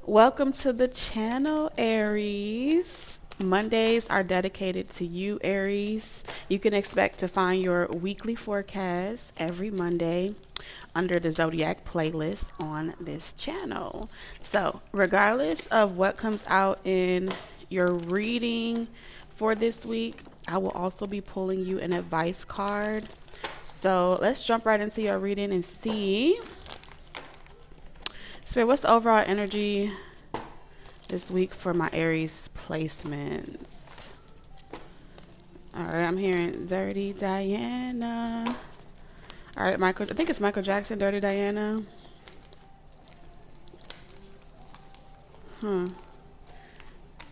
Welcome to the channel, Aries. Mondays are dedicated to you, Aries. You can expect to find your weekly forecast every Monday under the Zodiac playlist on this channel. So, regardless of what comes out in your reading for this week, I will also be pulling you an advice card. So, let's jump right into your reading and see. Spirit, what's the overall energy this week for my Aries placements? All right, I'm hearing Dirty Diana. All right, I think it's Michael Jackson, Dirty Diana. I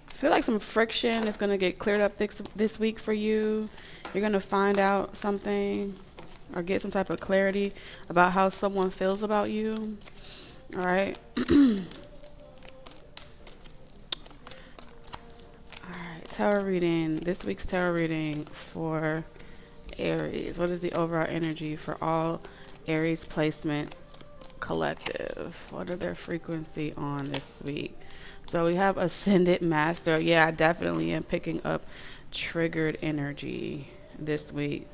feel like some friction is going to get cleared up this week for you. You're going to find out something or get some type of clarity about how someone feels about you. All right. Tarot reading. This week's tarot reading for Aries. What is the overall energy for all Aries placement collective? What are their frequency on this week? So we have Ascended Master. Yeah, I definitely am picking up triggered energy this week.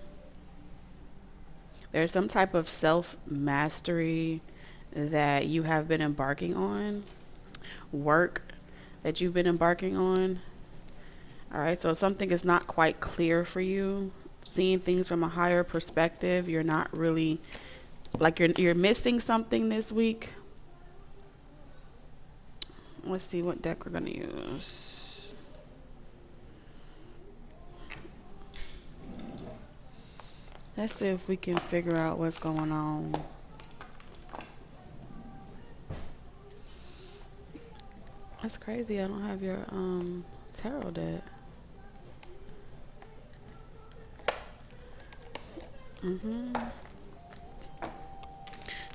There's some type of self-mastery that you have been embarking on. Work that you've been embarking on. All right, so something is not quite clear for you. Seeing things from a higher perspective, you're not really like you're missing something this week. Let's see what deck we're gonna use. Let's see if we can figure out what's going on. That's crazy. I don't have your tarot deck.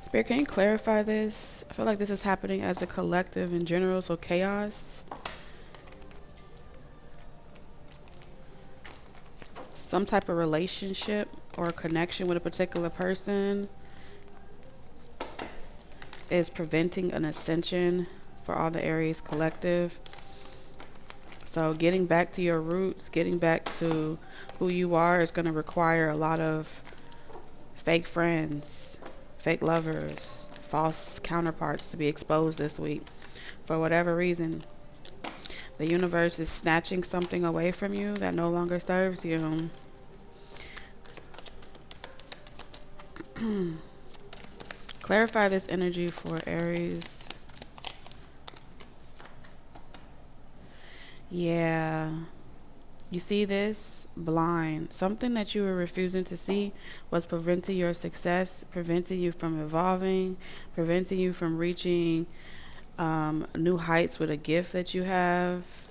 Spirit, can you clarify this? I feel like this is happening as a collective in general, so chaos. Some type of relationship or connection with a particular person is preventing an ascension for all the Aries collective. So getting back to your roots, getting back to who you are is going to require a lot of fake friends, fake lovers, false counterparts to be exposed this week. For whatever reason, the universe is snatching something away from you that no longer serves you. Clarify this energy for Aries. Yeah. You see this? Blind. Something that you were refusing to see was preventing your success, preventing you from evolving, preventing you from reaching new heights with a gift that you have.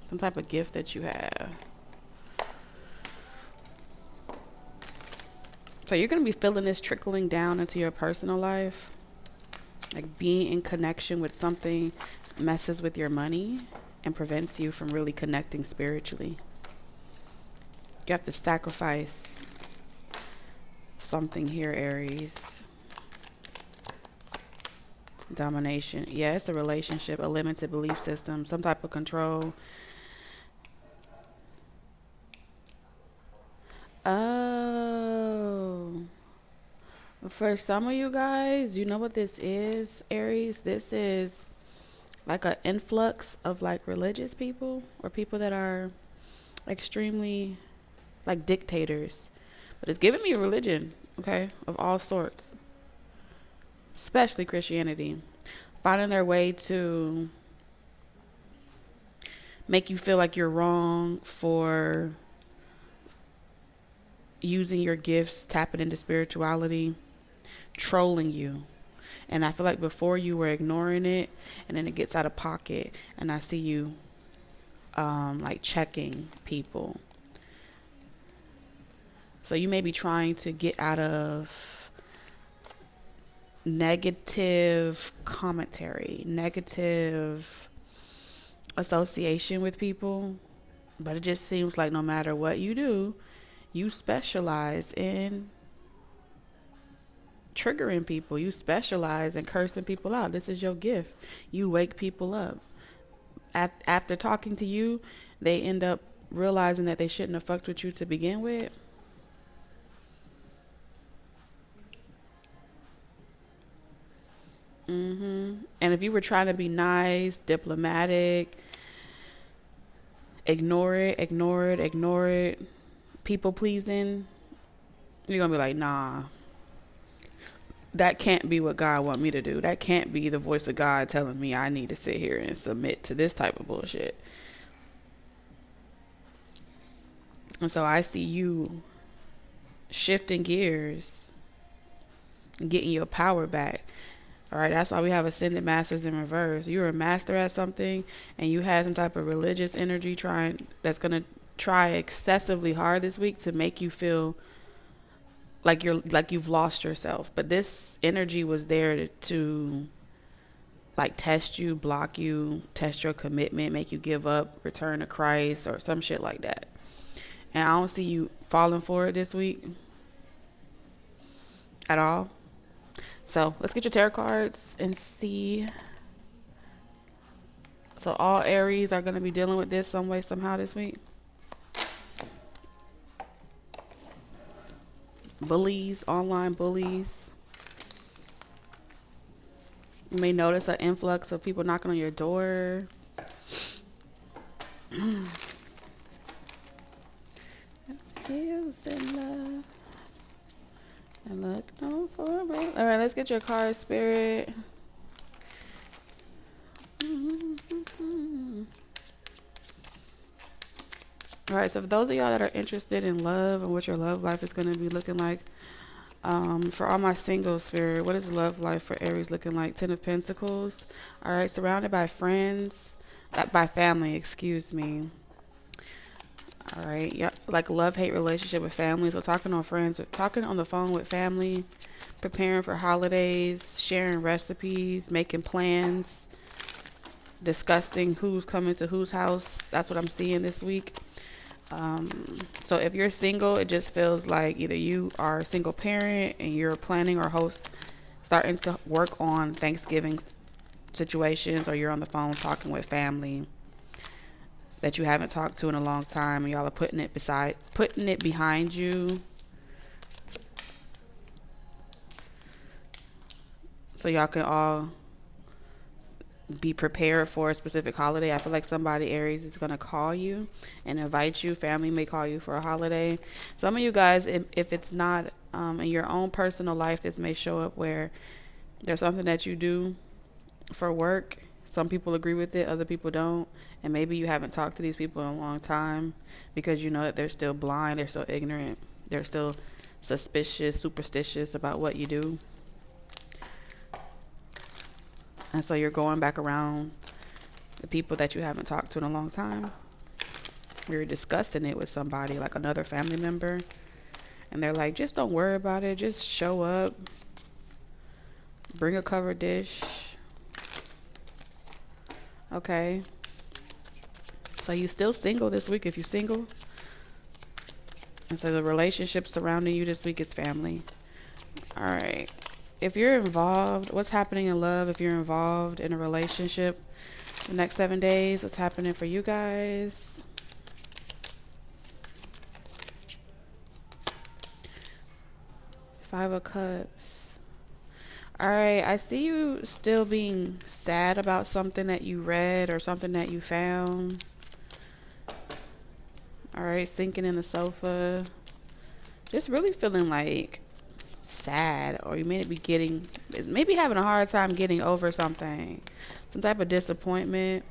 Some type of gift that you have. So you're going to be feeling this trickling down into your personal life. Like being in connection with something messes with your money and prevents you from really connecting spiritually. You have to sacrifice something here, Aries. Domination. Yeah, it's a relationship, a limited belief system, some type of control. Oh. For some of you guys, you know what this is, Aries? This is like an influx of like religious people or people that are extremely like dictators. But it's giving me a religion, okay, of all sorts, especially Christianity, finding their way to make you feel like you're wrong for using your gifts, tapping into spirituality, trolling you. And I feel like before you were ignoring it, and then it gets out of pocket, and I see you like checking people. So you may be trying to get out of negative commentary, negative association with people, but it just seems like no matter what you do, you specialize in triggering people. You specialize in cursing people out. This is your gift. You wake people up. After talking to you, they end up realizing that they shouldn't have fucked with you to begin with. And if you were trying to be nice, diplomatic, ignore it, people pleasing, you're gonna be like, nah, that can't be what God want me to do. That can't be the voice of God telling me I need to sit here and submit to this type of bullshit. And so I see you shifting gears, getting your power back. All right, that's why we have ascended masters in reverse. You're a master at something, and you have some type of religious energy that's gonna try excessively hard this week to make you feel like you've lost yourself. But this energy was there to like test you, block you, test your commitment, make you give up, return to Christ, or some shit like that. And I don't see you falling for it this week at all. So let's get your tarot cards and see. So all Aries are going to be dealing with this some way, somehow this week. Bullies, online bullies. You may notice an influx of people knocking on your door. Feels in love. And look no for it. All right, let's get your card, Spirit. All right, so for those of y'all that are interested in love and what your love life is going to be looking like, for all my singles, Spirit, what is love life for Aries looking like? 10 of Pentacles. All right, surrounded by friends, by family, excuse me. All right, yeah, like love-hate relationship with family. So talking on friends, talking on the phone with family, preparing for holidays, sharing recipes, making plans, discussing who's coming to whose house. That's what I'm seeing this week. So if you're single, it just feels like either you are a single parent and you're planning or starting to work on Thanksgiving situations, or you're on the phone talking with family that you haven't talked to in a long time, and y'all are putting it behind you, so y'all can all be prepared for a specific holiday. I feel like somebody, Aries, is going to call you and invite you. Family may call you for a holiday. Some of you guys, if it's not in your own personal life, this may show up where there's something that you do for work. Some people agree with it, other people don't. And maybe you haven't talked to these people in a long time because you know that they're still blind, they're still ignorant, they're still suspicious, superstitious about what you do. And so you're going back around the people that you haven't talked to in a long time. You're discussing it with somebody, like another family member. And they're like, just don't worry about it. Just show up. Bring a covered dish. Okay. So you still single this week if you're single. And so the relationship surrounding you this week is family. All right. If you're involved, what's happening in love? If you're involved in a relationship the next 7 days, what's happening for you guys? Five of Cups. All right, I see you still being sad about something that you read or something that you found. All right, sinking in the sofa. Just really feeling like sad, or you may be maybe having a hard time getting over something, some type of disappointment.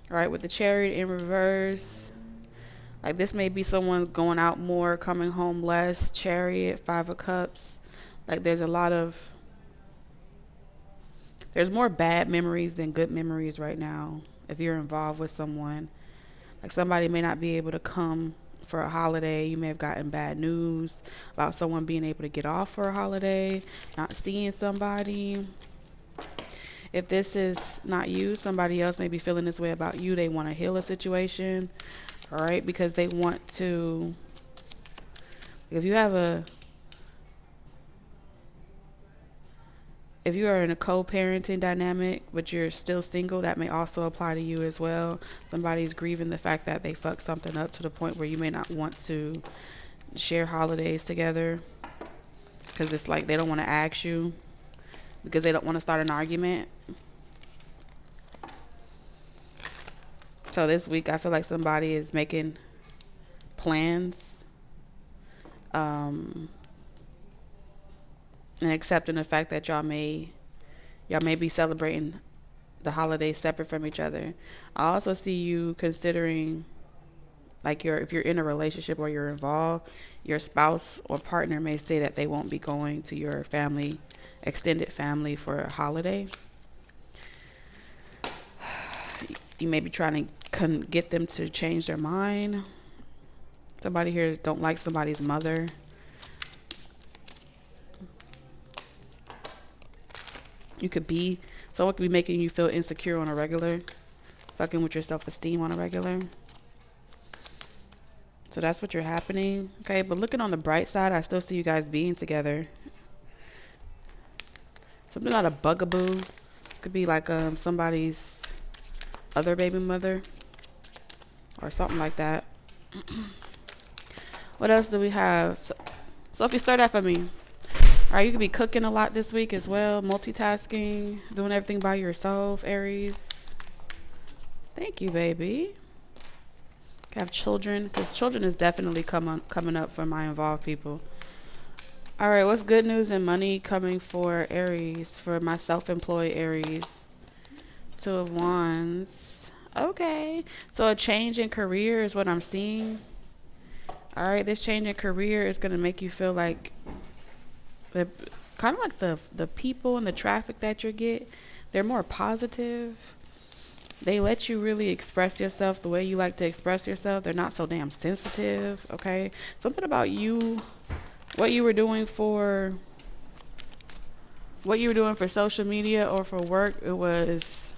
All right, with the Chariot in reverse, like this may be someone going out more, coming home less. Chariot, Five of Cups, like there's more bad memories than good memories right now if you're involved with someone. Like somebody may not be able to come for a holiday. You may have gotten bad news about someone being able to get off for a holiday, not seeing somebody. If this is not you, somebody else may be feeling this way about you. They want to heal a situation, all right, because they want to. If you have If you are in a co-parenting dynamic, but you're still single, that may also apply to you as well. Somebody's grieving the fact that they fucked something up to the point where you may not want to share holidays together because it's like they don't want to ask you because they don't want to start an argument. So this week, I feel like somebody is making plans, and accepting the fact that y'all may be celebrating the holidays separate from each other. I also see you considering, like, if you're in a relationship or you're involved, your spouse or partner may say that they won't be going to your family, extended family, for a holiday. You may be trying to get them to change their mind. Somebody here don't like somebody's mother. Someone could be making you feel insecure on a regular, fucking with your self-esteem on a regular. So that's what you're happening. Okay, but looking on the bright side, I still see you guys being together. Something not a bugaboo. It could be like somebody's other baby mother or something like that. What else do we have? So if you start that for me. All right, you could be cooking a lot this week as well, multitasking, doing everything by yourself, Aries. Thank you, baby. Have children, because children is definitely coming up for my involved people. All right, what's good news and money coming for Aries, for my self-employed Aries? Two of Wands. Okay, so a change in career is what I'm seeing. All right, this change in career is going to make you feel like kind of like the people and the traffic that you get, they're more positive. They let you really express yourself the way you like to express yourself. They're not so damn sensitive, okay? Something about you, what you were doing for social media or for work, it was,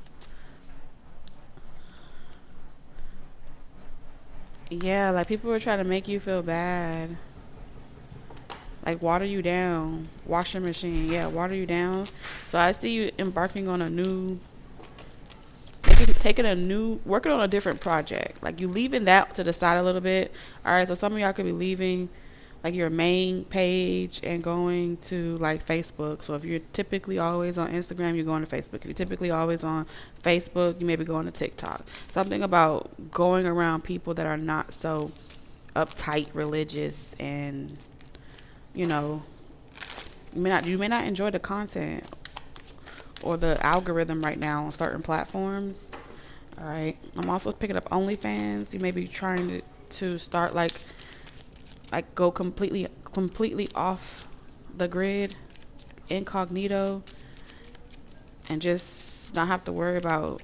yeah, like people were trying to make you feel bad. Like water you down. Washing machine, yeah, water you down. So I see you embarking on working on a different project. Like you leaving that to the side a little bit. All right, so some of y'all could be leaving like your main page and going to like Facebook. So if you're typically always on Instagram, you're going to Facebook. If you're typically always on Facebook, you may be going to TikTok. Something about going around people that are not so uptight, religious, and you may not enjoy the content or the algorithm right now on certain platforms. All right. I'm also picking up OnlyFans. You may be trying to start like go completely off the grid, incognito, and just not have to worry about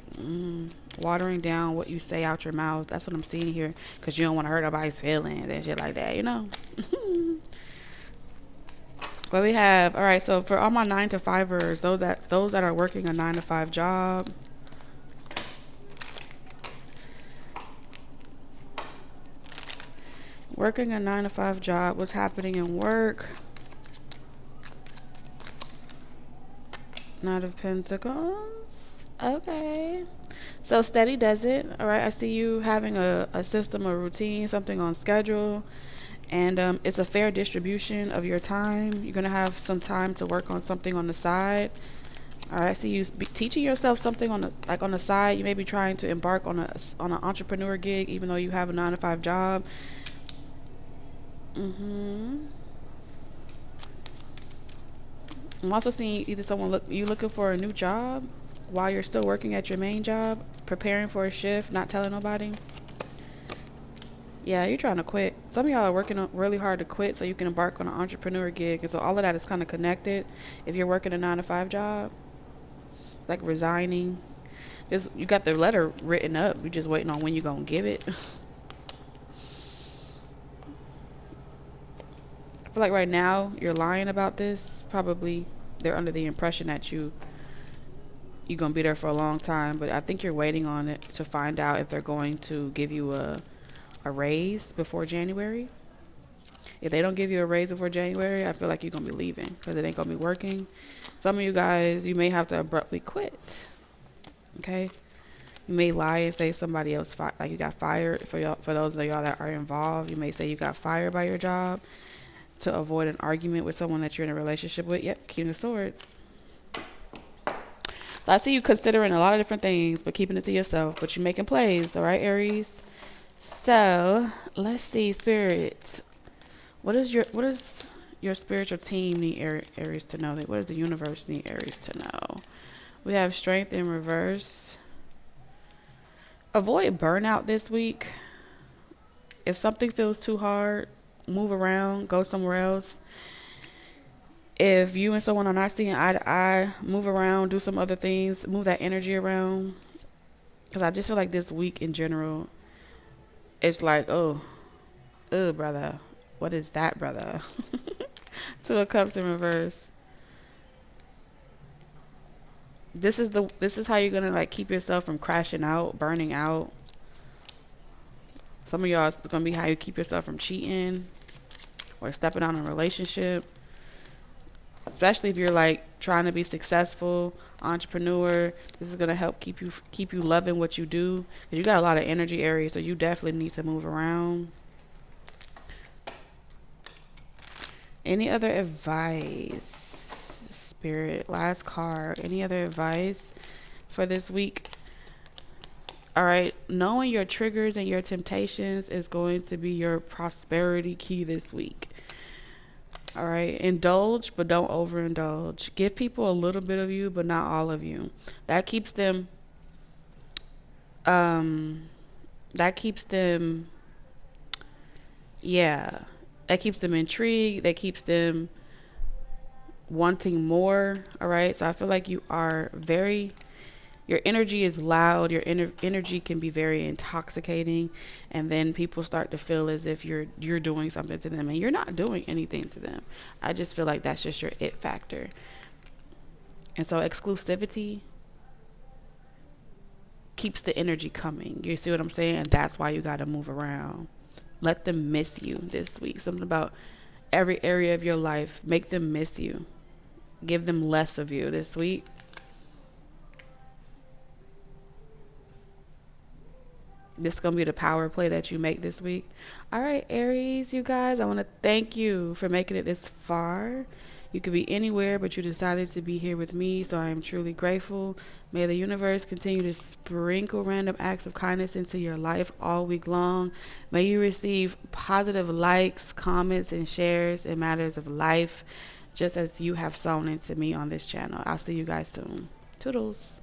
watering down what you say out your mouth. That's what I'm seeing here, because you don't want to hurt nobody's feelings and shit like that, But we have, all right, so for all my 9-to-5ers, those that are working a 9-to-5 job, working a 9-to-5 job, what's happening in work? Knight of Pentacles. Okay. So steady does it. All right, I see you having a system, a routine, something on schedule. And it's a fair distribution of your time. You're going to have some time to work on something on the side. All right, I see you teaching yourself something on the side. You may be trying to embark on an entrepreneur gig, even though you have a 9-to-5 job. I'm also seeing either you looking for a new job while you're still working at your main job, preparing for a shift, not telling nobody. Yeah, you're trying to quit. Some of y'all are working really hard to quit so you can embark on an entrepreneur gig. And so all of that is kind of connected. If you're working a 9-to-5 job, like resigning, you got the letter written up. You're just waiting on when you're going to give it. I feel like right now you're lying about this. Probably they're under the impression that you're going to be there for a long time. But I think you're waiting on it to find out if they're going to give you a raise before January. If they don't give you a raise before January, I feel like you're going to be leaving because it ain't going to be working. Some of you guys, you may have to abruptly quit. Okay? You may lie and say somebody else, like you got fired. For y'all, for those of y'all that are involved, you may say you got fired by your job to avoid an argument with someone that you're in a relationship with. Yep, King of Swords. So I see you considering a lot of different things, but keeping it to yourself. But you're making plays, all right, Aries? So let's see, Spirit. What does your spiritual team need Aries to know? What does the universe need Aries to know? We have Strength in reverse. Avoid burnout this week. If something feels too hard, move around, go somewhere else. If you and someone are not seeing eye to eye, move around, do some other things, move that energy around. Because I just feel like this week in general, it's like, oh, brother. What is that, brother? Two of Cups in reverse. This is how you're gonna like keep yourself from crashing out, burning out. Some of y'all, it's gonna be how you keep yourself from cheating or stepping out in a relationship. Especially if you're like trying to be successful, entrepreneur. This is gonna help keep you loving what you do. Because you got a lot of energy, Aries, so you definitely need to move around. Any other advice, Spirit? Last card. Any other advice for this week? All right. Knowing your triggers and your temptations is going to be your prosperity key this week. All right. Indulge, but don't overindulge. Give people a little bit of you, but not all of you. That keeps them, yeah. That keeps them intrigued. That keeps them wanting more. All right. So I feel like you are your energy is loud. Your energy can be very intoxicating. And then people start to feel as if you're doing something to them and you're not doing anything to them. I just feel like that's just your it factor. And so exclusivity keeps the energy coming. You see what I'm saying? And that's why you got to move around. Let them miss you this week. Something about every area of your life. Make them miss you. Give them less of you this week. This is going to be the power play that you make this week. All right, Aries, you guys, I want to thank you for making it this far. You could be anywhere, but you decided to be here with me, so I am truly grateful. May the universe continue to sprinkle random acts of kindness into your life all week long. May you receive positive likes, comments, and shares in matters of life, just as you have sown into me on this channel. I'll see you guys soon. Toodles.